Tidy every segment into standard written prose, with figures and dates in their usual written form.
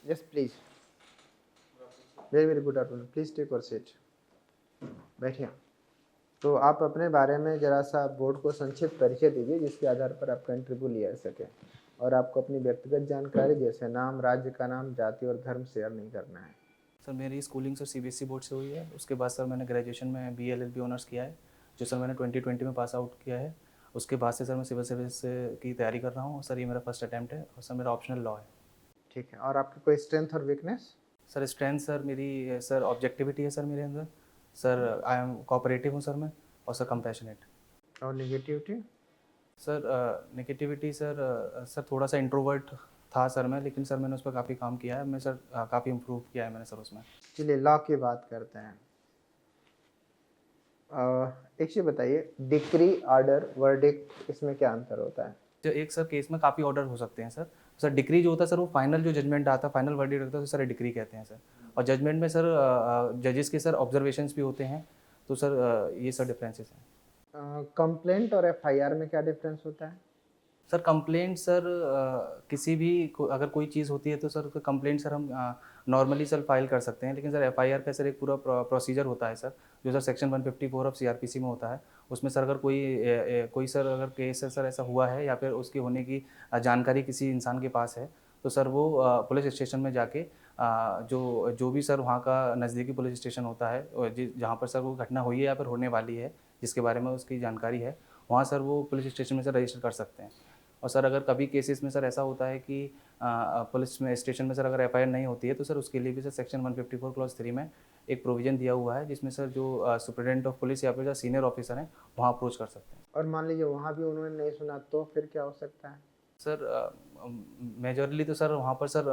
Yes please. Very very good afternoon, please take your seat. बैठिए। तो आप अपने बारे में जरा सा बोर्ड को संक्षिप्त परिचय दीजिए जिसके आधार पर आपका इंटरव्यू लिया जा सके, और आपको अपनी व्यक्तिगत जानकारी जैसे नाम, राज्य का नाम, जाति और धर्म शेयर नहीं करना है। सर मेरी स्कूलिंग सर सीबीएसई बोर्ड से हुई है। उसके बाद सर मैंने ग्रेजुएशन में बी एलएलबी ऑनर्स किया है, जो सर मैंने 2020 में पास आउट किया है। उसके बाद से सर मैं सिविल सर्विस की तैयारी कर रहा हूँ। सर ये मेरा फर्स्ट अटैम्प्ट है और सर मेरा ऑप्शनल लॉ है। ठीक है, और आपकी कोई स्ट्रेंथ और वीकनेस? सर स्ट्रेंथ सर मेरी सर ऑब्जेक्टिविटी है सर मेरे अंदर। सर आई एम कोऑपरेटिव हूँ सर मैं, और सर कंपैशनेट। और निगेटिविटी? सर नेगेटिविटी सर थोड़ा सा इंट्रोवर्ट था सर मैं, लेकिन सर मैंने उस पर काफ़ी काम किया है। मैं सर काफ़ी इम्प्रूव किया है मैंने सर उसमें। चलिए लॉ की बात करते हैं। एक चीज बताइए, डिक्री, ऑर्डर, वर्डिक्ट, इसमें क्या अंतर होता है? जो एक सर केस में काफ़ी ऑर्डर हो सकते हैं सर। सर डिक्री जो होता है सर वो फाइनल जो जजमेंट आता है, फाइनल वर्डिक्ट होता है, तो सर डिक्री कहते हैं सर। और जजमेंट में सर जजेस के सर ऑब्जर्वेशंस भी होते हैं। तो सर ये सर डिफरेंसेस हैं। कंप्लेंट और एफआईआर में क्या डिफरेंस होता है? सर कंप्लेंट सर किसी भी अगर कोई चीज़ होती है तो सर कंप्लेंट सर हम नॉर्मली सर फाइल कर सकते हैं। लेकिन सर एफआईआर का सर एक पूरा प्रोसीजर होता है सर, जो सर सेक्शन 154 ऑफ सीआरपीसी में होता है। उसमें सर अगर कोई सर अगर केस सर ऐसा हुआ है या फिर उसकी होने की जानकारी किसी इंसान के पास है, तो सर वो पुलिस स्टेशन में जाके जो जो भी सर वहाँ का नज़दीकी पुलिस स्टेशन होता है, जहाँ पर सर वो घटना हुई है या फिर होने वाली है, जिसके बारे में उसकी जानकारी है, वहाँ सर वो पुलिस स्टेशन में सर रजिस्टर कर सकते हैं। और सर अगर कभी केसेस में सर ऐसा होता है कि पुलिस में स्टेशन में सर अगर एफआईआर नहीं होती है, तो सर उसके लिए भी सर सेक्शन 154 क्लॉज 3 में एक प्रोविजन दिया हुआ है, जिसमें सर जो सुप्रिटेंडेंट ऑफ पुलिस या फिर जो सीनियर ऑफिसर हैं वहाँ अप्रोच कर सकते हैं। और मान लीजिए वहाँ भी उन्होंने नहीं सुना तो फिर क्या हो सकता है? सर मेजरली तो सर वहाँ पर सर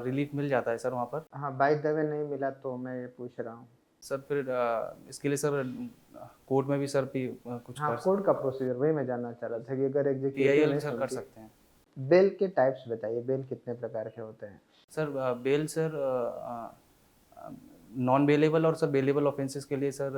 रिलीफ मिल जाता है सर वहाँ पर। हाँ, बाय द वे नहीं मिला तो मैं ये पूछ रहा हूँ। सर फिर इसके लिए सर कोर्ट में भी सर भी कुछ हाँ, कर कोर्ट का प्रोसीजर वही मैं जानना चाह रहा था कि अगर एग्जीक्यूटिव पीआईएल नहीं सर कर सुनती। सकते हैं। बेल के टाइप्स बताइए, बेल कितने प्रकार के होते हैं? Sir bail sir non bailable और सर बेलेबल ऑफेंसेस के लिए सर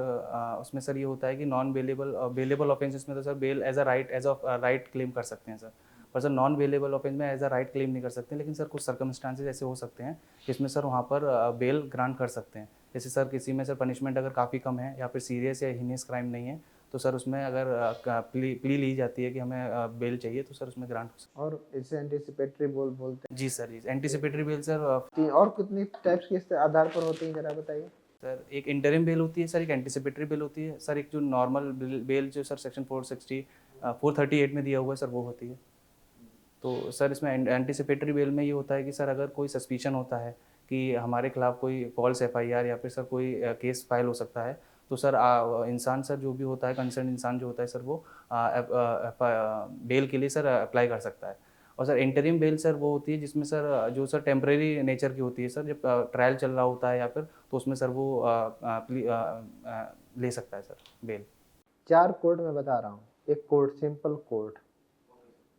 उसमें सर ये होता है कि नॉन बेलेबल ऑफेंसेस में तो sir bail as a right claim कर सकते हैं सर। पर सर नॉन बेलेबल ऑफेंस में एज अ राइट क्लेम नहीं कर सकते। लेकिन सर कुछ सर्कमस्टांसेस ऐसे हो सकते हैं जिसमें सर वहाँ पर बेल ग्रांट कर सकते हैं। जैसे सर किसी में सर पनिशमेंट अगर काफ़ी कम है या फिर सीरियस या हीनियस क्राइम नहीं है, तो सर उसमें अगर प्ली ली जाती है कि हमें बेल चाहिए, तो सर उसमें ग्रांट हो सकता और इसे एंटीसिपेटरी बोलते है। जी सर, जी एंटीसिपेटरी बेल सर हैं। और कितनी टाइप्स के इस आधार पर होती हैं, जरा बताइए। सर एक इंटरिम बेल होती है सर, एक एंटीसिपेटरी बेल होती है सर, एक जो नॉर्मल बेल जो सर सेक्शन 438 में दिया हुआ है सर वो होती है। तो सर इसमें एंटीसिपेटरी बेल में ये होता है कि सर अगर कोई सस्पिशन होता है कि हमारे खिलाफ कोई फॉल्स एफआईआर या फिर सर कोई केस फाइल हो सकता है, तो सर इंसान सर जो भी होता है, कंसर्न इंसान जो होता है सर, वो बेल के लिए सर अप्लाई कर सकता है। और सर इंटरिम बेल सर वो होती है जिसमें सर जो सर टेम्परेरी नेचर की होती है सर, जब ट्रायल चल रहा होता है या फिर, तो उसमें सर वो ले सकता है सर बेल। 4 कोड मैं बता रहा हूँ। एक कोड सिंपल कोर्ट,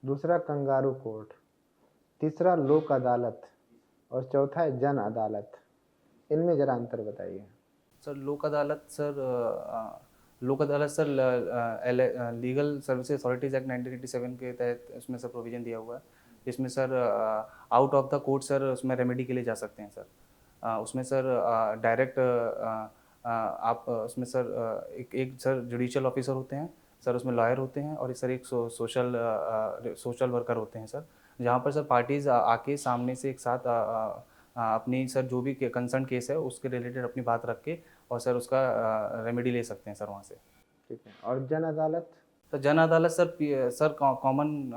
दूसरा कंगारू कोर्ट, तीसरा लोक अदालत, और चौथा है जन अदालत। इनमें जरा अंतर बताइए। सर लोक अदालत sir legal services authorities act 1987 के तहत उसमें सर प्रोविज़न दिया हुआ है, जिसमें sir out of the court sir उसमें रेमेडी के लिए जा सकते हैं सर। उसमें सर डायरेक्ट आप उसमें सर एक सर जुडिशियल ऑफिसर होते हैं सर, उसमें लॉयर होते हैं, और सर एक सोशल वर्कर होते हैं सर, जहाँ पर सर पार्टीज़ आके सामने से एक साथ अपनी सर जो भी कंसर्न केस है उसके रिलेटेड अपनी बात रख के और सर उसका रेमेडी ले सकते हैं सर वहाँ से। ठीक है, और जन अदालत? तो जन अदालत सर कॉमन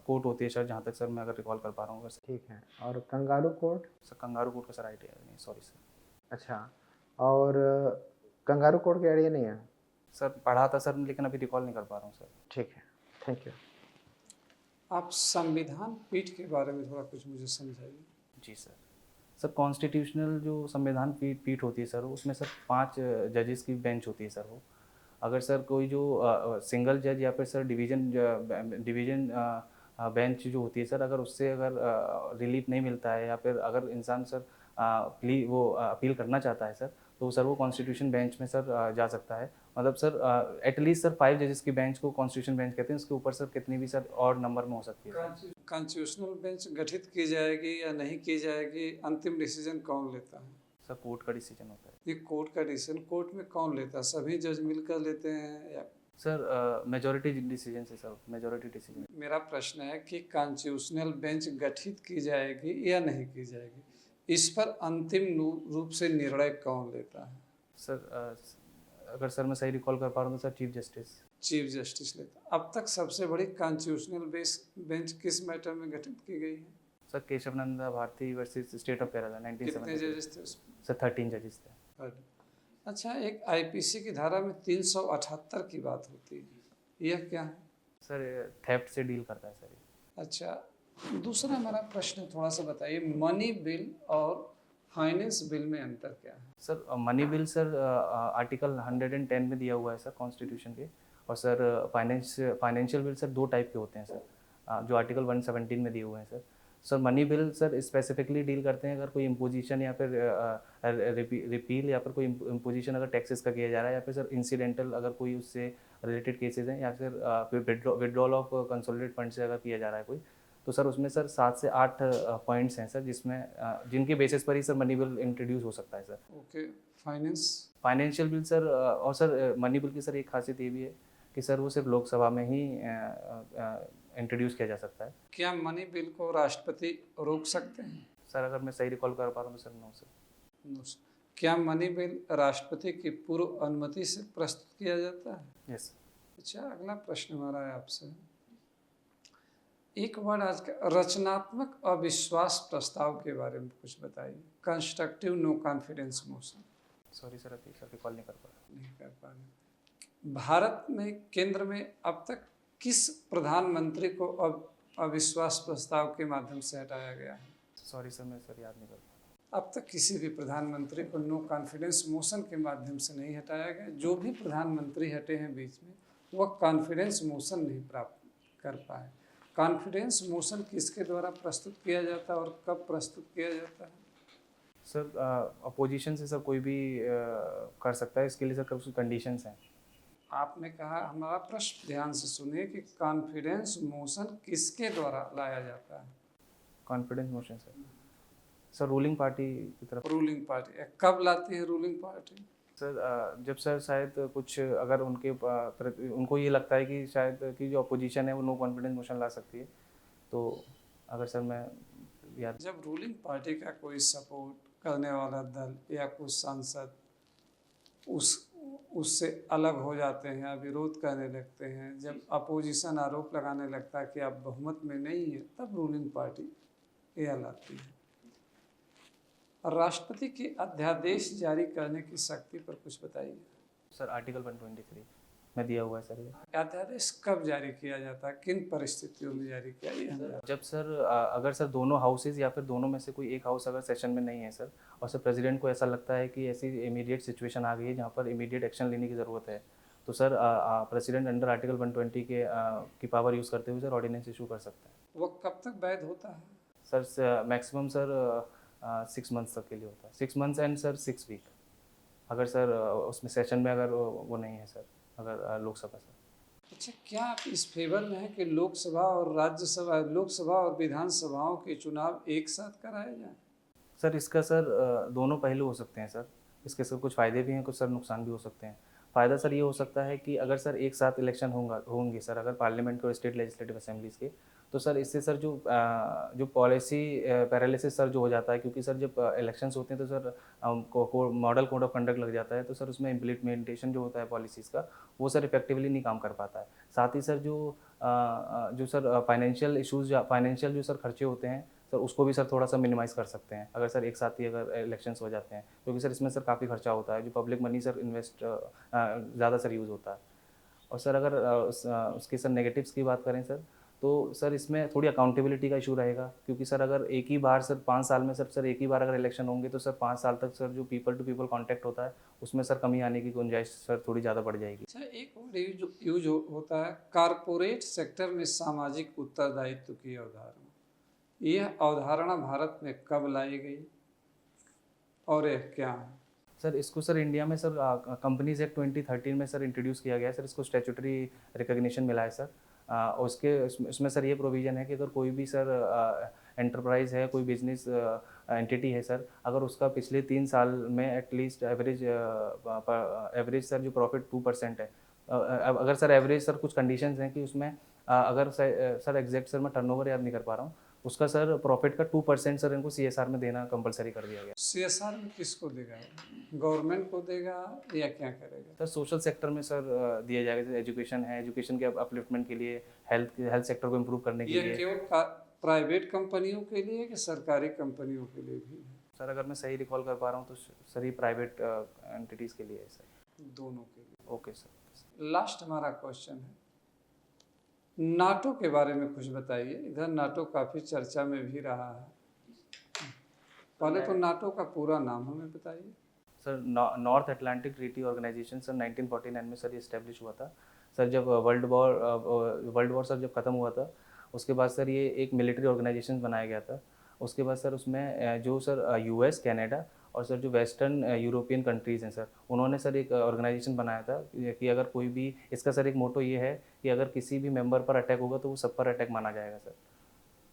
कोर्ट होती है सर, जहाँ तक सर मैं अगर रिकॉल कर पा रहा हूँ सर। ठीक है, और kangaroo court? Sir kangaroo court का सर आइडिया नहीं, सॉरी सर। अच्छा, और कंगारू कोर्ट का आइडिया नहीं है? सर पढ़ा था सर, लेकिन अभी रिकॉल नहीं कर पा रहा हूँ सर। ठीक है, थैंक यू। आप संविधान पीठ के बारे में थोड़ा कुछ मुझे समझाइए। जी सर। सर कॉन्स्टिट्यूशनल जो संविधान पीठ होती है सर, उसमें सर 5 जजेस की बेंच होती है सर। वो अगर सर कोई जो सिंगल जज या फिर सर डिवीजन बेंच जो होती है सर, अगर उससे अगर रिलीफ नहीं मिलता है या फिर अगर इंसान सर अपील करना चाहता है सर, तो सर वो कॉन्स्टिट्यूशन बेंच में सर जा सकता है। मतलब सर एटलीस्ट सर 5 जजेस की बेंच को कॉन्स्टिट्यूशन बेंच कहते हैं। उसके ऊपर सर कितनी भी सर और नंबर में हो सकती है सर। कॉन्स्टिट्यूशनल बेंच गठित की जाएगी या नहीं की जाएगी, अंतिम डिसीजन कौन लेता है? सर कोर्ट का डिसीजन होता है। ये कोर्ट का डिसीजन, कोर्ट में कौन लेता है? सभी जज मिलकर लेते हैं या? सर मेजोरिटी डिसीजन से सर, मेजोरिटी डिसीजन। मेरा प्रश्न है कि कॉन्स्टिट्यूशनल बेंच गठित की जाएगी या नहीं की जाएगी, इस पर अंतिम रूप से निर्णय कौन लेता है? सर अगर सर मैं सही रिकॉल कर पा रहा हूँ तो sir chief justice. Chief justice लेता है। अब तक सबसे बड़ी कॉन्स्टिट्यूशनल बेंच किस मैटर में गठित की गई है? Sir Keshavananda Bharati versus state of Kerala कितने 1970। जजेस थे उसमें? सर 13 जजेस थे। अच्छा, एक आईपीसी की धारा में 378 की बात होती है, यह क्या है? सर थेफ्ट से डील करता है सर ये। अच्छा, दूसरा मेरा प्रश्न थोड़ा सा बताइए, मनी बिल और फाइनेंस बिल में अंतर क्या है? Sir money bill sir article 110 में दिया हुआ है सर कॉन्स्टिट्यूशन के। और सर फाइनेंशियल बिल सर दो टाइप के होते हैं सर, जो आर्टिकल 117 में दिए हुए हैं sir. Sir money bill sir specifically deal करते हैं अगर कोई इम्पोजिशन या फिर रिपील या फिर कोई इम्पोजिशन अगर टैक्सेस का किया जा रहा है, या फिर सर इंसिडेंटल अगर कोई उससे रिलेटेड केसेस हैं, या फिर विड्रॉल ऑफ कंसोलिडेटेड फंड से अगर किया जा रहा है कोई, तो सर उसमें सर 7 से 8 पॉइंट्स हैं सर, जिसमें जिनके बेसिस पर ही सर मनी बिल इंट्रोड्यूस हो सकता है sir. Okay, finance? Financial bill sir और सर मनी बिल की सर एक खासियत ये भी है कि सर वो सिर्फ लोकसभा में ही इंट्रोड्यूस किया जा सकता है। क्या मनी बिल को राष्ट्रपति रोक सकते हैं? सर अगर मैं सही रिकॉल कर पा रहा हूँ तो sir no sir. No sir. क्या मनी बिल राष्ट्रपति की पूर्व अनुमति से प्रस्तुत किया जाता है? यस। अच्छा, अगला प्रश्न हमारा है आपसे, एक वर्ड आज का रचनात्मक अविश्वास प्रस्ताव के बारे में कुछ बताइए। Constructive no confidence motion. Sorry sir, अभी सर रिकॉल नहीं कर पा रहा। नहीं कर पा रहे। भारत में केंद्र में अब तक किस प्रधानमंत्री को अविश्वास प्रस्ताव के माध्यम से हटाया गया है? सॉरी सर, मैं सर याद नहीं कर पा रहा। अब तक किसी भी प्रधानमंत्री को नो कॉन्फिडेंस मोशन के माध्यम से नहीं हटाया गया। जो भी प्रधानमंत्री हटे हैं बीच में, वह कॉन्फिडेंस मोशन नहीं प्राप्त कर पाए। कॉन्फिडेंस मोशन किसके द्वारा प्रस्तुत किया जाता है और कब प्रस्तुत किया जाता है? सर अपोजिशन से सर कोई भी कर सकता है, इसके लिए सर कुछ कंडीशंस हैं। आपने कहा, हमारा प्रश्न ध्यान से सुनिए कि कॉन्फिडेंस मोशन किसके द्वारा लाया जाता है? Confidence motion sir ruling party की तरफ। रूलिंग पार्टी कब लाती है रूलिंग पार्टी? सर जब सर शायद कुछ अगर उनको ये लगता है कि शायद कि जो अपोजिशन है वो नो कॉन्फिडेंस मोशन ला सकती है, तो अगर सर मैं याद। जब रूलिंग पार्टी का कोई सपोर्ट करने वाला दल या कुछ सांसद उससे अलग हो जाते हैं या विरोध करने लगते हैं, जब अपोजिशन आरोप लगाने लगता है कि आप बहुमत में नहीं है, तब रूलिंग पार्टी यह लाती है। राष्ट्रपति की अध्यादेश जारी करने की शक्ति पर कुछ बताइए। सर आर्टिकल 123 में दिया हुआ है सर ये। अध्यादेश कब जारी किया जाता है, किन परिस्थितियों में जारी किया जाता है? जब सर अगर सर दोनों हाउसेज या फिर दोनों में से कोई एक हाउस अगर सेशन में नहीं है सर, और सर प्रेसिडेंट को ऐसा लगता है कि ऐसी इमीडिएट सिचुएशन आ गई है जहाँ पर इमीडिएट एक्शन लेने की ज़रूरत है, तो सर प्रेसिडेंट अंडर आर्टिकल 120 की पावर यूज़ करते हुए सर ऑर्डिनेंस इशू कर सकता है। वो कब तक वैध होता है? सर मैक्सिमम सर 6 मंथ्स तक के लिए होता है, 6 मंथ्स एंड सर 6 वीक, अगर सर उसमें सेशन में अगर वो नहीं है सर, अगर लोकसभा सर। अच्छा, क्या आप इस फेवर में है कि लोकसभा और राज्यसभा, लोकसभा और विधानसभाओं के चुनाव एक साथ कराए जाएं? सर इसका सर दोनों पहलू हो सकते हैं सर, इसके सर कुछ फ़ायदे भी हैं, कुछ सर नुकसान भी हो सकते हैं। फ़ायदा सर ये हो सकता है कि अगर सर एक साथ इलेक्शन होंगे सर, अगर पार्लियामेंट और स्टेट लेजिस्लेटिव असेंबलीज़ के, तो सर इससे सर जो पॉलिसी पैरालिसिस सर जो हो जाता है, क्योंकि सर जब इलेक्शंस होते हैं तो sir model code of conduct लग जाता है, तो सर उसमें इम्प्लीमेंटेशन जो होता है पॉलिसीज़ का, वो सर इफेक्टिवली नहीं काम कर पाता है। साथ ही सर जो सर फाइनेंशियल इशूज़, फाइनेंशियल जो सर खर्चे होते हैं सर, उसको भी सर थोड़ा सा मिनिमाइज़ कर सकते हैं अगर सर एक साथ ही अगर इलेक्शंस हो जाते हैं, क्योंकि सर इसमें सर काफ़ी खर्चा होता है, जो पब्लिक मनी सर इन्वेस्ट ज़्यादा सर यूज़ होता है। और सर अगर उसके सर नेगेटिव्स की बात करें सर, तो सर इसमें थोड़ी अकाउंटेबिलिटी का इशू रहेगा, क्योंकि सर अगर एक ही बार सर 5 साल में सर एक ही बार अगर इलेक्शन होंगे, तो सर 5 साल तक सर जो पीपल टू पीपल कॉन्टैक्ट होता है, उसमें सर कमी आने की गुंजाइश सर थोड़ी ज़्यादा बढ़ जाएगी। अच्छा, एक वर्ड यूज होता है, कारपोरेट सेक्टर में सामाजिक उत्तरदायित्व की अवधारणा। यह अवधारणा भारत में कब लाई गई और यह क्या है? सर इसको सर इंडिया में सर कंपनीज एक्ट 2013 में सर इंट्रोड्यूस किया गया है सर, इसको स्टैट्यूटरी रिकग्निशन मिला है सर। उसमें सर ये प्रोविज़न है कि अगर कोई भी सर एंटरप्राइज़ है, कोई बिजनेस एंटिटी है सर, अगर उसका पिछले 3 साल में एटलीस्ट एवरेज सर जो प्रॉफिट 2% है, अगर सर एवरेज सर कुछ कंडीशंस हैं कि उसमें अगर सर एग्जैक्ट सर मैं टर्नओवर याद नहीं कर पा रहा हूँ, उसका सर प्रॉफिट का 2% सर इनको सीएसआर में देना कंपलसरी कर दिया गया। सीएसआर में किसको देगा? गवर्नमेंट को देगा या क्या करेगा? सर सोशल सेक्टर में सर दिया जाएगा, जैसे एजुकेशन है, एजुकेशन के अपलिफ्टमेंट के लिए, हेल्थ सेक्टर को इम्प्रूव करने के ये लिए। केवल प्राइवेट कंपनियों के लिए कि सरकारी कंपनियों के लिए भी है? सर अगर मैं सही रिकॉल कर पा रहा हूँ तो सर ये प्राइवेट एंटिटीज़ के लिए है सर। दोनों के लिए। Okay sir. लास्ट हमारा क्वेश्चन है, नाटो के बारे में कुछ बताइए। इधर नाटो काफ़ी चर्चा में भी रहा है। पहले तो नाटो का पूरा नाम हमें बताइए। Sir North Atlantic Treaty Organisation sir 1949 में सर ये इस्टेब्लिश हुआ था सर। जब वर्ल्ड वॉर सर जब ख़त्म हुआ था, उसके बाद सर ये एक मिलिट्री ऑर्गेनाइजेशन बनाया गया था। उसके बाद सर उसमें जो सर यूएस, कनाडा और सर जो वेस्टर्न यूरोपियन कंट्रीज़ हैं सर, उन्होंने सर एक ऑर्गेनाइजेशन बनाया था कि अगर कोई भी, इसका सर एक मोटो ये है कि अगर किसी भी मेंबर पर अटैक होगा तो वो सब पर अटैक माना जाएगा सर।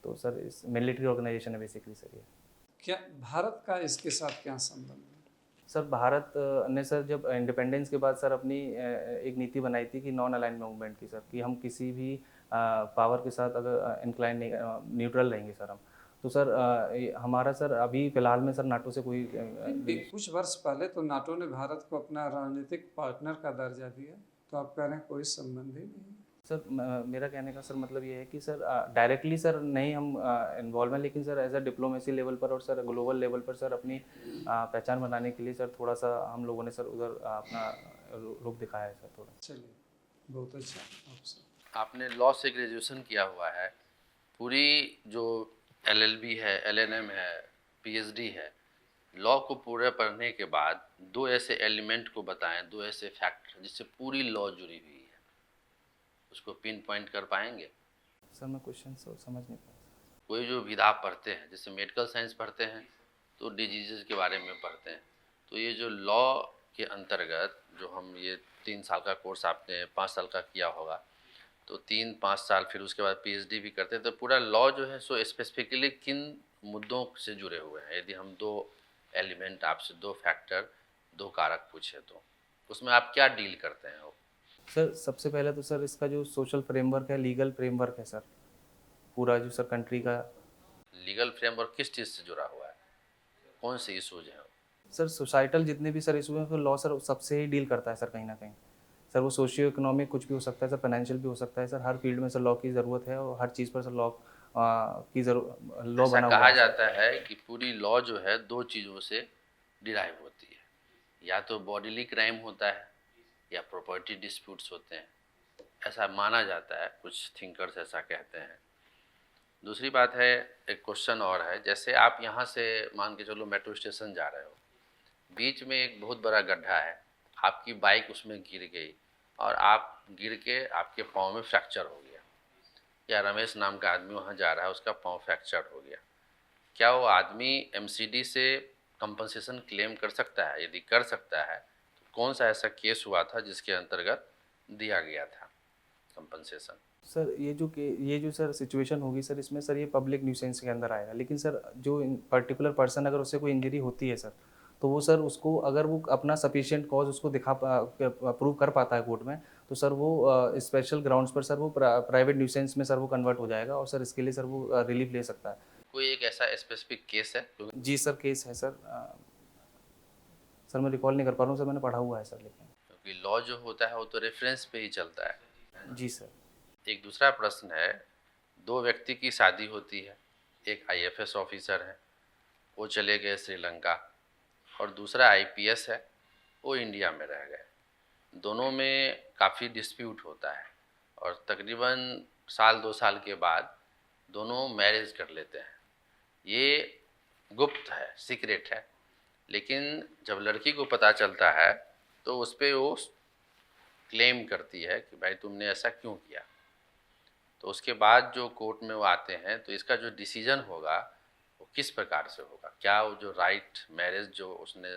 तो सर इस मिलिट्री ऑर्गेनाइजेशन है बेसिकली सर ये। क्या भारत का इसके साथ क्या संबंध है? सर भारत ने सर जब इंडिपेंडेंस के बाद सर अपनी एक नीति बनाई थी कि नॉन अलाइंड मूवमेंट की सर, कि हम किसी भी पावर के साथ अगर इंक्लाइन नहीं, न्यूट्रल रहेंगे सर हम। तो सर हमारा सर अभी फ़िलहाल में सर नाटो से कोई कुछ वर्ष पहले तो नाटो ने भारत को अपना रणनीतिक पार्टनर का दर्जा दिया, तो आप कह रहे हैं कोई संबंध ही नहीं? सर मेरा कहने का सर मतलब ये है कि सर डायरेक्टली सर नहीं हम इन्वॉल्व हैं, लेकिन sir as a diplomacy level पर और सर ग्लोबल लेवल पर सर अपनी पहचान बनाने के लिए सर थोड़ा सा हम लोगों ने सर उधर अपना रुख दिखाया है सर थोड़ा। चलिए, बहुत अच्छा। आपसे आपने लॉ से ग्रेजुएशन किया हुआ है, पूरी जो एलएलबी है, एलएनएम है, पीएचडी है, लॉ को पूरा पढ़ने के बाद दो ऐसे एलिमेंट को बताएं, दो ऐसे फैक्टर जिससे पूरी लॉ जुड़ी हुई है, उसको पिन पॉइंट कर पाएंगे? सर मैं क्वेश्चन समझ नहीं पाया। कोई जो विधा पढ़ते हैं, जैसे मेडिकल साइंस पढ़ते हैं तो डिजीज़ के बारे में पढ़ते हैं, तो ये जो लॉ के अंतर्गत जो हम ये 3 साल का कोर्स आपने 5 साल का किया होगा, तो 3-5 साल फिर उसके बाद पीएचडी भी करते हैं, तो पूरा लॉ जो है सो स्पेसिफिकली किन मुद्दों से जुड़े हुए हैं? यदि हम दो एलिमेंट आपसे, दो फैक्टर, दो कारक पूछे तो उसमें आप क्या डील करते हैं? सर सबसे पहले तो सर इसका जो सोशल फ्रेमवर्क है, लीगल फ्रेमवर्क है सर, पूरा जो सर कंट्री का। लीगल फ्रेमवर्क किस चीज़ से जुड़ा हुआ है? कौन से इशूज हैं? सर सोसाइटल जितने भी सर इशू हैं तो लॉ सर सबसे ही डील करता है सर कहीं ना कहीं। सर वो सोशियो इकोनॉमिक कुछ भी हो सकता है सर, फाइनेंशियल भी हो सकता है सर, हर फील्ड में सर लॉ की ज़रूरत है और हर चीज़ पर सर लॉ ऐसा बना हुआ कहा है। जाता है कि पूरी लॉ जो है दो चीज़ों से डिराइव होती है, या तो बॉडीली क्राइम होता है या प्रॉपर्टी डिस्प्यूट्स होते हैं, ऐसा माना जाता है, कुछ थिंकर्स ऐसा कहते हैं। दूसरी बात है, एक क्वेश्चन और है, जैसे आप यहाँ से मान के चलो मेट्रो स्टेशन जा रहे हो, बीच में एक बहुत बड़ा गड्ढा है, आपकी बाइक उसमें गिर गई और आप गिर के आपके पाँव में फ्रैक्चर हो गया, या रमेश नाम का आदमी वहाँ जा रहा है, उसका पाँव फ्रैक्चर हो गया, क्या वो आदमी एमसीडी से कंपनसेशन क्लेम कर सकता है? यदि कर सकता है तो कौन सा ऐसा केस हुआ था जिसके अंतर्गत दिया गया था कंपनसेशन? सर ये जो सर सिचुएशन होगी सर, इसमें सर ये पब्लिक न्यूसेंस के अंदर आएगा, लेकिन सर जो पर्टिकुलर पर्सन अगर उससे कोई इंजरी होती है सर, तो वो सर उसको अगर वो अपना सफिशिएंट कॉज उसको प्रूव कर पाता है कोर्ट में, तो सर वो स्पेशल ग्राउंड्स पर सर वो प्राइवेट न्यूसेंस में सर वो कन्वर्ट हो जाएगा और सर इसके लिए सर वो रिलीफ ले सकता है। कोई एक ऐसा स्पेसिफिक केस है? जी सर केस है सर। सर मैं रिकॉल नहीं कर पा रहा हूँ सर, मैंने पढ़ा हुआ है सर, लेकिन क्योंकि लॉ जो होता है वो तो रेफरेंस पे ही चलता है। जी सर। एक दूसरा प्रश्न है, दो व्यक्ति की शादी होती है, एक आईएफएस ऑफिसर है, वो चले गए श्रीलंका, और दूसरा आईपीएस है, वो इंडिया में रह गए, दोनों में काफ़ी डिस्प्यूट होता है और तकरीबन 1-2 साल के बाद दोनों मैरिज कर लेते हैं। ये गुप्त है, सीक्रेट है, लेकिन जब लड़की को पता चलता है तो उस पर वो क्लेम करती है कि भाई तुमने ऐसा क्यों किया। तो उसके बाद जो कोर्ट में वो आते हैं तो इसका जो डिसीजन होगा वो किस प्रकार से होगा? क्या वो जो राइट मैरिज जो उसने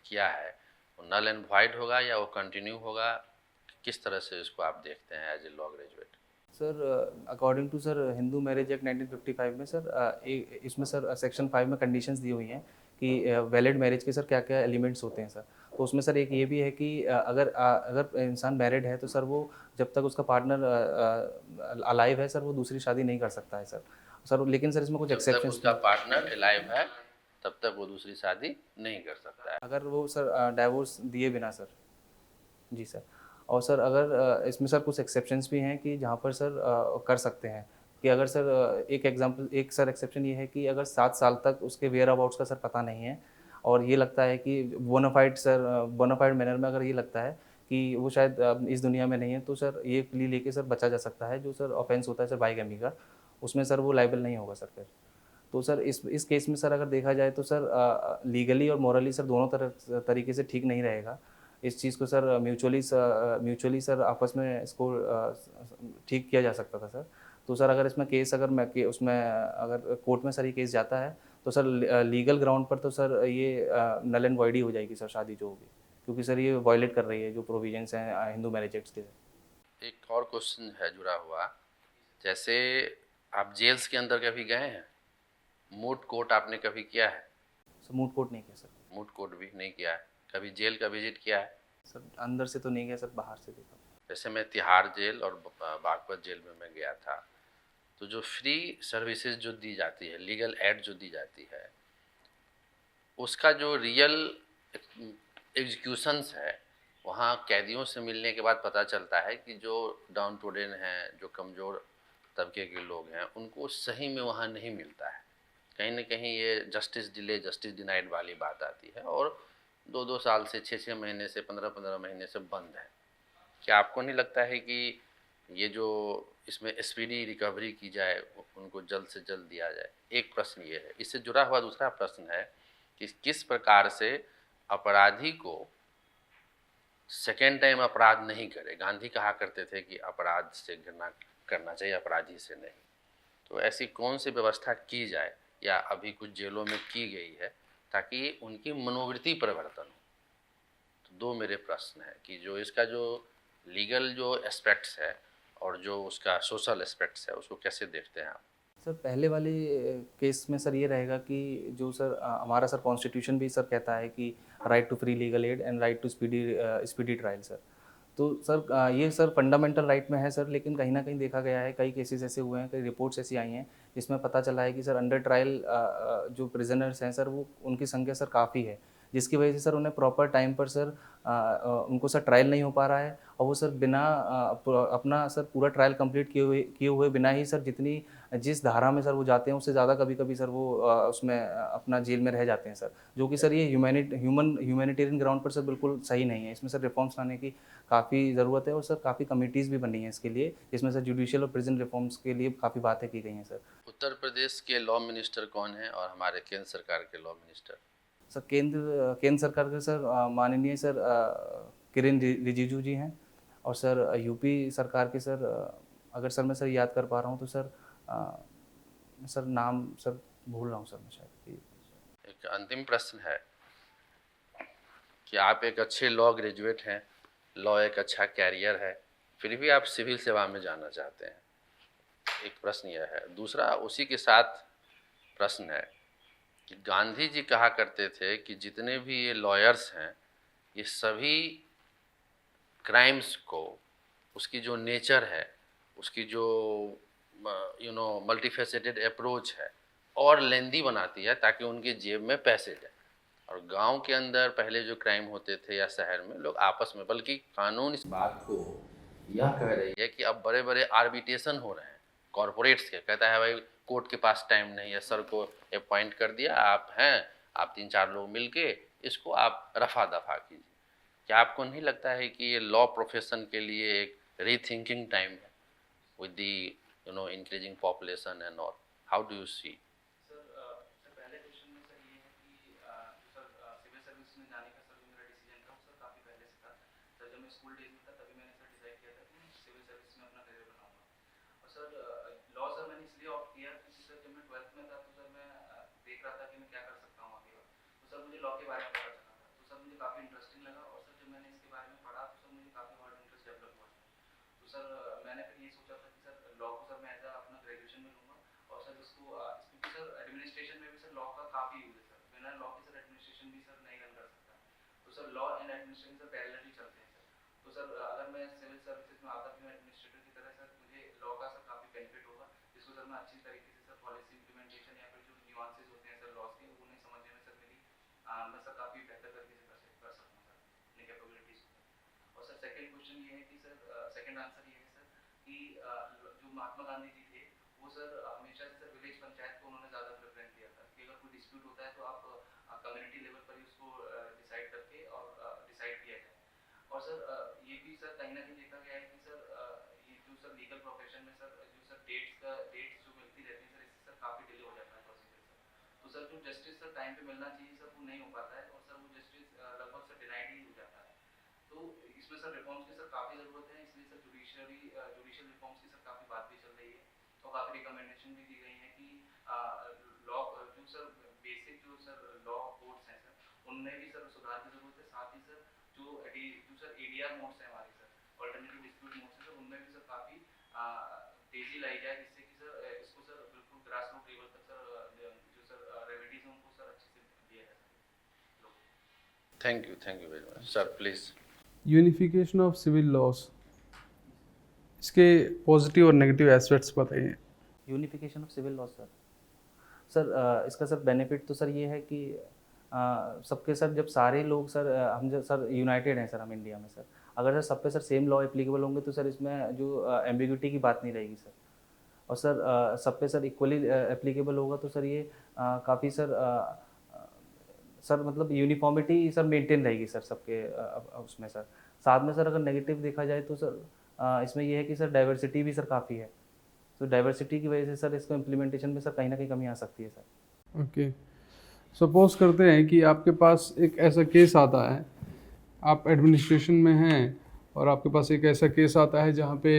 किया है वो नल एंड वॉइड होगा या वो कंटिन्यू होगा? किस तरह से इसको आप देखते हैं as a law graduate? Sir according to sir Hindu Marriage Act 1955 में सर इसमें सर सेक्शन 5 में कंडीशंस दी हुई हैं कि वैलिड मैरिज के सर क्या क्या एलिमेंट्स होते हैं सर। तो उसमें सर एक ये भी है कि अगर इंसान मैरिड है तो सर वो जब तक उसका पार्टनर अलाइव है सर वो दूसरी शादी नहीं कर सकता है सर लेकिन सर इसमें कुछ जब तक एक्सेप्शंस उसका पार्टनर अलाइव है तब तक वो दूसरी शादी नहीं कर सकता है। अगर वो सर डाइवोर्स दिए बिना सर। जी सर। और सर अगर इसमें सर कुछ एक्सेप्शंस भी हैं कि जहाँ पर सर कर सकते हैं कि अगर सर एक सर एक्सेप्शन ये है कि अगर 7 साल तक उसके वेयर अबाउट्स का सर पता नहीं है और ये लगता है कि बोनाफाइड मैनर में अगर ये लगता है कि वो शायद इस दुनिया में नहीं है तो सर ये प्ली लेके सर बचा जा सकता है। जो सर ऑफेंस होता है सर बाईगैमी का उसमें सर वो लाइबल नहीं होगा सर फिर। तो सर इस केस में सर अगर देखा जाए तो सर लीगली और मॉरली सर दोनों तरीके से ठीक नहीं रहेगा। इस चीज़ को सर म्यूचुअली सर आपस में इसको ठीक किया जा सकता था सर। तो सर अगर इसमें केस अगर उसमें अगर कोर्ट में सर ये केस जाता है तो सर लीगल ग्राउंड पर तो सर ये नल एंड वॉइड ही हो जाएगी सर शादी जो होगी, क्योंकि सर ये वायलेट कर रही है जो प्रोविजंस हैं हिंदू मैरिज एक्ट के। एक और क्वेश्चन है जुड़ा हुआ, जैसे आप जेल्स के अंदर कभी गए हैं? मूट कोर्ट आपने कभी किया है? सर मूट कोर्ट नहीं किया सर। मूट कोर्ट भी नहीं किया है। कभी जेल का विजिट किया है? सर अंदर से तो नहीं गया सर, बाहर से देखा। जैसे मैं तिहाड़ जेल और बागपत जेल में मैं गया था, तो जो फ्री सर्विसेज जो दी जाती है, लीगल एड जो दी जाती है, उसका जो रियल एग्जीक्यूशंस है वहाँ कैदियों से मिलने के बाद पता चलता है कि जो डाउन टूडन हैं, जो कमज़ोर तबके के लोग हैं, उनको सही में वहाँ नहीं मिलता है। कहीं ना कहीं ये जस्टिस डिले जस्टिस डिनाइड वाली बात आती है और 2-2 साल से 6-6 महीने से 15-15 महीने से बंद है। क्या आपको नहीं लगता है कि ये जो इसमें स्पीडी रिकवरी की जाए, उनको जल्द से जल्द दिया जाए? एक प्रश्न ये है। इससे जुड़ा हुआ दूसरा प्रश्न है कि किस प्रकार से अपराधी को सेकेंड टाइम अपराध नहीं करे। गांधी कहा करते थे कि अपराध से घृणा करना चाहिए, अपराधी से नहीं। तो ऐसी कौन सी व्यवस्था की जाए या अभी कुछ जेलों में की गई है ताकि उनकी मनोवृत्ति परिवर्तन हो? तो दो मेरे प्रश्न है कि जो इसका जो लीगल जो एस्पेक्ट्स है और जो उसका सोशल एस्पेक्ट्स है, उसको कैसे देखते हैं आप? सर पहले वाले केस में सर ये रहेगा कि जो सर हमारा सर कॉन्स्टिट्यूशन भी सर कहता है कि right to free legal aid and right to speedy trial sir. तो सर ये सर फंडामेंटल राइट में है सर, लेकिन कहीं ना कहीं देखा गया है, कई केसेस ऐसे हुए हैं, कई रिपोर्ट्स ऐसी आई हैं जिसमें पता चला है कि सर अंडर ट्रायल जो प्रिजनर्स हैं सर वो उनकी संख्या सर काफ़ी है, जिसकी वजह से सर उन्हें प्रॉपर टाइम पर सर उनको सर ट्रायल नहीं हो पा रहा है और वो सर बिना अपना सर पूरा ट्रायल कंप्लीट किए हुए बिना ही सर जिस धारा में सर वो जाते हैं उससे ज़्यादा कभी कभी सर वो उसमें अपना जेल में रह जाते हैं सर, जो कि सर ये ह्यूमैनिटेरियन ग्राउंड पर सर बिल्कुल सही नहीं है। इसमें सर रिफॉर्म्स लाने की काफ़ी ज़रूरत है और सर काफ़ी कमिटीज़ भी बनी हैं इसके लिए, जिसमें सर जुडिशियल और प्रिजन रिफॉर्म्स के लिए काफ़ी बातें की गई हैं सर। उत्तर प्रदेश के लॉ मिनिस्टर कौन है और हमारे केंद्र सरकार के लॉ मिनिस्टर? सर केंद्र सरकार के सर माननीय सर किरेन रिजिजू जी हैं और सर यूपी सरकार के सर अगर सर मैं सर याद कर पा रहा हूँ तो सर सर नाम सर भूल रहा हूँ सर मैं शायद। एक अंतिम प्रश्न है कि आप एक अच्छे लॉ ग्रेजुएट हैं, लॉ एक अच्छा कैरियर है, फिर भी आप सिविल सेवा में जाना चाहते हैं। एक प्रश्न यह है। दूसरा उसी के साथ प्रश्न है कि गांधी जी कहा करते थे कि जितने भी ये लॉयर्स हैं ये सभी क्राइम्स को, उसकी जो नेचर है, उसकी जो मल्टीफेसेटेड अप्रोच है और लेंदी बनाती है ताकि उनके जेब में पैसे जाए। और गांव के अंदर पहले जो क्राइम होते थे या शहर में लोग आपस में, बल्कि कानून इस बात को यह कह रही है कि अब बड़े बड़े आर्बिट्रेशन हो रहे हैं कॉरपोरेट्स के। कहता है भाई कोर्ट के पास टाइम नहीं है, सर को अपॉइंट कर दिया, आप हैं, आप 3-4 लोग मिलके इसको आप रफा दफा कीजिए। क्या आपको नहीं लगता है कि ये लॉ प्रोफेशन के लिए एक रीथिंकिंग टाइम है with the increasing population and all? How do you see? पहले क्वेश्चन में सर ये है कि सर सिविल सर्विस में जाने का सर जो मेरा डिसीजन था वो सर काफ़ी पहले से था सर। जब मैं स्कूल डेज में था तभी मैंने सर डिसाइड किया था कि मैं सिविल सर्विस में अपना करियर बनाऊंगा। और सर लॉ सर मैंने इसलिए ऑप्ट किया क्योंकि सर जब मैं 12th में था तो सर मैं देख रहा था कि मैं क्या कर सकता हूँ आगे। तो सर मुझे लॉ के बारे में पता चला था तो सर मुझे काफ़ी इंटरेस्टिंग लगा और सर जब मैंने इसके बारे में पढ़ा तो सर मुझे काफ़ी और इंटरेस्ट डेवलप हुआ। तो सर मैंने फिर ये सोचा था कि सर काफ़ी यूज है सर। बिना लॉ के सर एडमिनिस्ट्रेशन भी सर नहीं रन कर सकता। तो sir law and administration sir parallelly चलते हैं सर। तो सर अगर मैं सिविल सर्विसेज में आता भी हूँ एडमिनिस्ट्रेटर की तरह सर, मुझे लॉ का सर काफ़ी बेनिफिट होगा, जिसको सर मैं अच्छी तरीके से सर पॉलिसी इम्प्लीमेंटेशन या फिर जो न्यूआंसेस होते हैं सर लॉस के, उन्हें समझने में सर मैं सर काफ़ी बेहतर तरीके से कर सकूँ सर अपनी कैपेबिलिटीज़ को। और सर सेकंड क्वेश्चन ये है कि सर सेकंड आंसर ये है सर कि जो महात्मा गांधी जी थे वो सर हमेशा से सर विलेज पंचायत को उन्होंने ज़्यादा प्रेफरेंस दिया था कि अगर कोई डिस्प्यूट होता है तो आप कम्युनिटी लेवल पर ही उसको डिसाइड करके और डिसाइड किया जाए। और सर ये भी सर कहीं ना कहीं देखा गया है कि सर ये जो सर लीगल प्रोफेशन में सर जो सर डेट्स जो मिलती रहती है सर, इससे सर काफ़ी डिले हो जाता है प्रोसीजर सर। तो सर जो जस्टिस सर टाइम पे मिलना चाहिए सर वो नहीं हो पाता है, और सर वो जस्टिस लगभग सर डिनाइड ही हो जाता है। तो इसमें सर रिफॉर्म्स की सर काफ़ी ज़रूरत है, इसलिए सर जुडिशियल रिफॉर्म्स की सर काफ़ी बात भी चल रही है और काफ़ी रिकमेंडेशन भी दी गई है कि लॉ जो सर बेसिक जो सर लॉ कोड्स हैं सर उनमें भी सर सुधार की ज़रूरत है। साथ ही सर जो सर ADR मोड्स हैं हमारे सर ऑल्टरनेटिव डिस्प्यूट मोड्स हैं सर, उनमें भी सर काफ़ी तेज़ी लाई जाए, जिससे कि सर इसको सर बिल्कुल ग्रास रूट लेवल तक सर जो सर रेमेडीज हैं उनको सर अच्छे से दिया जा सके। Thank you very much sir. Please. Unification of civil laws, इसके पॉजिटिव और नेगेटिव एस्पेक्ट्स बताइए। Unification of civil law sir इसका सर बेनिफिट तो सर ये है कि सबके सर जब सारे लोग सर हम जब सर यूनाइटेड हैं सर हम इंडिया में सर, अगर सर सब पे सर सेम लॉ एप्लीकेबल होंगे तो सर इसमें जो एम्बिग्यूटी की बात नहीं रहेगी सर। और सर सब पे सर इक्वली एप्लीकेबल होगा तो सर ये काफ़ी सर मतलब यूनिफॉर्मिटी सर मेंटेन रहेगी सर सबके उसमें सर। साथ में सर अगर नेगेटिव देखा जाए तो सर इसमें ये है कि सर डाइवर्सिटी भी सर काफ़ी है, तो डाइवर्सिटी की वजह से सर इसको इम्प्लीमेंटेशन में सर कहीं ना कहीं कमी आ सकती है सर। ओके, सपोज करते हैं कि आपके पास एक ऐसा केस आता है, आप एडमिनिस्ट्रेशन में हैं और आपके पास एक ऐसा केस आता है जहाँ पे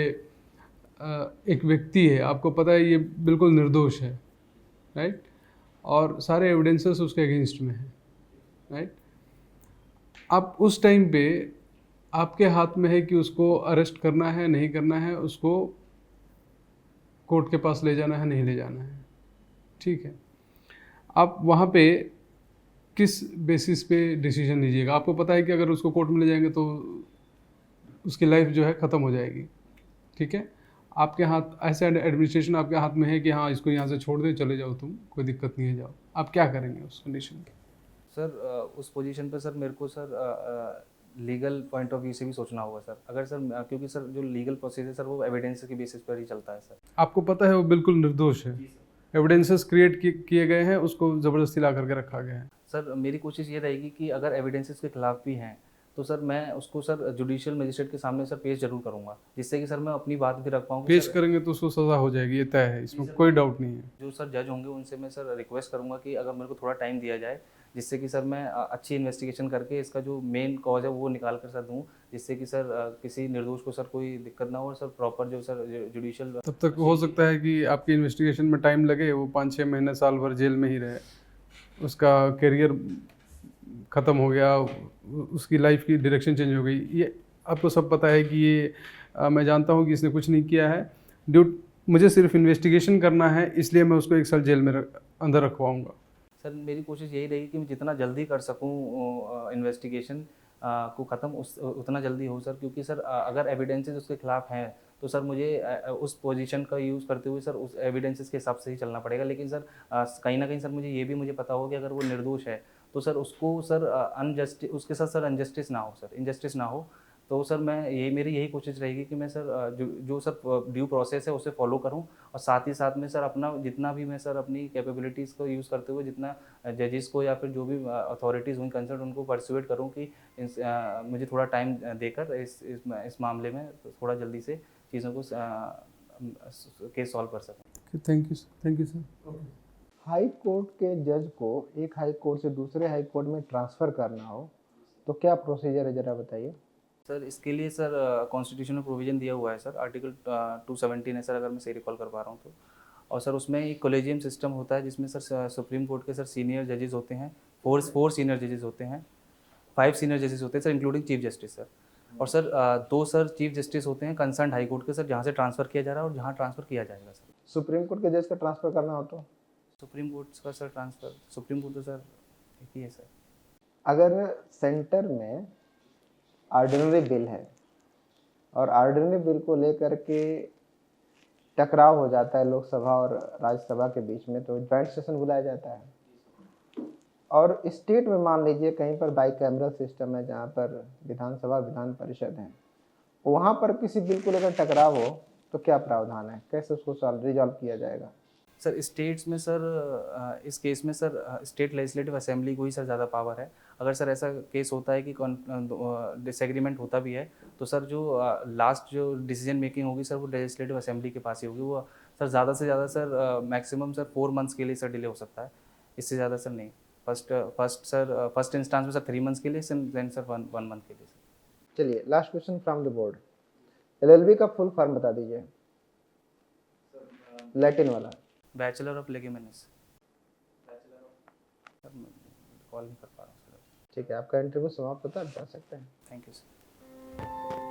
एक व्यक्ति है, आपको पता है ये बिल्कुल निर्दोष है, राइट, और सारे एविडेंसेस उसके अगेंस्ट में हैं, राइट। आप उस टाइम पे आपके हाथ में है कि उसको अरेस्ट करना है नहीं करना है, उसको कोर्ट के पास ले जाना है नहीं ले जाना है, ठीक है। आप वहाँ पे किस बेसिस पे डिसीजन लीजिएगा? आपको पता है कि अगर उसको कोर्ट में ले जाएंगे तो उसकी लाइफ जो है ख़त्म हो जाएगी, ठीक है। आपके हाथ ऐसे एडमिनिस्ट्रेशन आपके हाथ में है कि हाँ इसको यहाँ से छोड़ दे, चले जाओ, तुम कोई दिक्कत नहीं है, जाओ। आप क्या करेंगे उस कंडीशन में? सर उस पोजीशन पे सर मेरे को sir legal point of view से भी सोचना होगा सर। अगर सर क्योंकि सर जो लीगल प्रोसेस है सर वो एविडेंस के बेसिस पर ही चलता है सर। आपको पता है वो बिल्कुल निर्दोष है, एविडेंसेस क्रिएट किए गए हैं, उसको ज़बरदस्ती ला करके रखा गया है। सर मेरी कोशिश ये रहेगी कि अगर एविडेंसेस के खिलाफ भी हैं तो सर मैं उसको सर जुडिशियल मजिस्ट्रेट के सामने सर पेश जरूर करूंगा, जिससे कि सर मैं अपनी बात भी रख पाऊँ। पेश करेंगे तो उसको सज़ा हो जाएगी, ये तय है, इसमें कोई डाउट नहीं है। जो सर जज होंगे उनसे मैं सर रिक्वेस्ट करूंगा कि अगर मेरे को थोड़ा टाइम दिया जाए, जिससे कि सर मैं अच्छी इन्वेस्टिगेशन करके इसका जो मेन कॉज है वो निकाल कर सर दूँ, जिससे कि सर किसी निर्दोष को सर कोई दिक्कत ना हो, और सर प्रॉपर जो सर जुडिशियल तब तक हो सकता है कि आपकी इन्वेस्टिगेशन में टाइम लगे, वो 5-6 महीने साल भर जेल में ही रहे, उसका करियर ख़त्म हो गया, उसकी लाइफ की डायरेक्शन चेंज हो गई। ये आपको सब पता है कि ये मैं जानता हूँ कि इसने कुछ नहीं किया है, मुझे सिर्फ इन्वेस्टिगेशन करना है, इसलिए मैं उसको 1 साल जेल में अंदर रखवाऊँगा। सर मेरी कोशिश यही रहेगी कि मैं जितना जल्दी कर सकूं इन्वेस्टिगेशन को ख़त्म उतना जल्दी हो सर, क्योंकि सर अगर एविडेंसेस उसके खिलाफ हैं तो सर मुझे उस पोजीशन का यूज़ करते हुए सर उस एविडेंसेस के हिसाब से ही चलना पड़ेगा। लेकिन सर कहीं ना कहीं सर मुझे पता हो कि अगर वो निर्दोष है तो सर उसको सर उसके साथ सर इनजस्टिस ना हो। तो सर मेरी यही कोशिश रहेगी कि मैं सर जो सर ड्यू प्रोसेस है उसे फॉलो करूं, और साथ ही साथ में सर अपना जितना भी मैं सर अपनी कैपेबिलिटीज़ को यूज़ करते हुए जितना जजेस को या फिर जो भी अथॉरिटीज़ हुई कंसर्न उनको परसुएट करूं कि मुझे थोड़ा टाइम देकर इस मामले में थोड़ा जल्दी से चीज़ों को केस सॉल्व कर सकें। Thank you sir. High court के जज को एक हाई कोर्ट से दूसरे हाई कोर्ट में ट्रांसफ़र करना हो तो क्या प्रोसीजर है, ज़रा बताइए। सर इसके लिए सर कॉन्स्टिट्यूशन में प्रोविज़न दिया हुआ है सर, आर्टिकल 217 है सर, अगर मैं सही रिकॉल कर पा रहा हूँ तो। और सर उसमें एक कोलेजियम सिस्टम होता है जिसमें सर सुप्रीम कोर्ट के सर सीनियर जजेस होते हैं, 4 सीनियर जजेस होते हैं, 5 सीनियर जजेस होते हैं sir including chief justice sir. और सर 2 सर चीफ जस्टिस होते हैं कंसर्न हाई कोर्ट के सर, जहाँ से ट्रांसफ़र किया जा रहा है और जहाँ ट्रांसफ़र किया जाएगा सर। सुप्रीम कोर्ट के जज का ट्रांसफ़र करना हो तो सुप्रीम कोर्ट का सर ट्रांसफ़र, सुप्रीम कोर्ट तो सर एक ही है सर। अगर सेंटर में ऑर्डिनरी बिल है और ऑर्डिनरी बिल को लेकर के टकराव हो जाता है लोकसभा और राज्यसभा के बीच में, तो ज्वाइंट सेशन बुलाया जाता है। और स्टेट में मान लीजिए कहीं पर बाई कैमरल सिस्टम है जहाँ पर विधानसभा विधान परिषद है, वहाँ पर किसी बिल को लेकर टकराव हो तो क्या प्रावधान है, कैसे उसको रिजॉल्व किया जाएगा? सर स्टेट्स में सर इस केस में सर स्टेट लेजिस्लेटिव असेंबली को ही सर ज़्यादा पावर है। अगर सर ऐसा केस होता है कि डिसएग्रीमेंट होता भी है तो सर जो लास्ट जो डिसीजन मेकिंग होगी सर वो लेजिस्लेटिव असेंबली के पास ही होगी। वो सर ज़्यादा से ज़्यादा सर मैक्सिमम सर 4 मंथ्स के लिए सर डिले हो सकता है, इससे ज़्यादा सर नहीं। फर्स्ट इंस्टांस में सर 3 मंथ्स के लिए, देन सर 1 मंथ के लिए सर। चलिए last question from the board, LLB का फुल फॉर्म बता दीजिए, लैटिन वाला। बैचलर ऑफ लेगेमेनिस। सर मैं कॉल नहीं कर पा रहा हूँ सर। ठीक है, आपका इंटरव्यू समाप्त होता है, आप जा सकते हैं। Thank you sir.